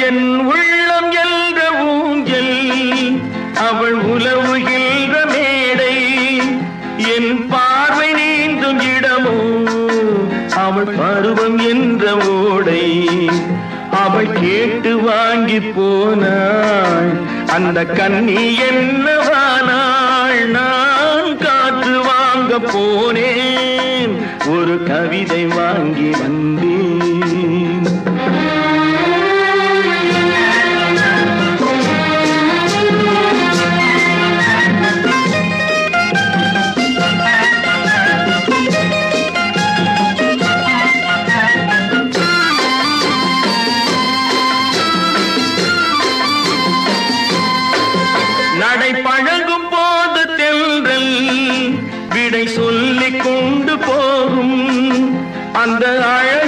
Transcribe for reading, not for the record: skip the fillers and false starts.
என் உள்ளம் என்ற ஊஞ்சல் அவள் உலவுகின்ற மேடை, என் பார்வை நீந்தும் இடமோ அவள் பருவம் என்ற ஓடை. அவள் கேட்டு வாங்கி போனாள் அந்த கண்ணி என்னவானாள். நான் காற்று வாங்க போனேன் ஒரு கவிதை வாங்கி வந்தேன். நடை பழகும் போது தென்றல் விடை சொல்லிக் கொண்டு போகும் அந்த அழகு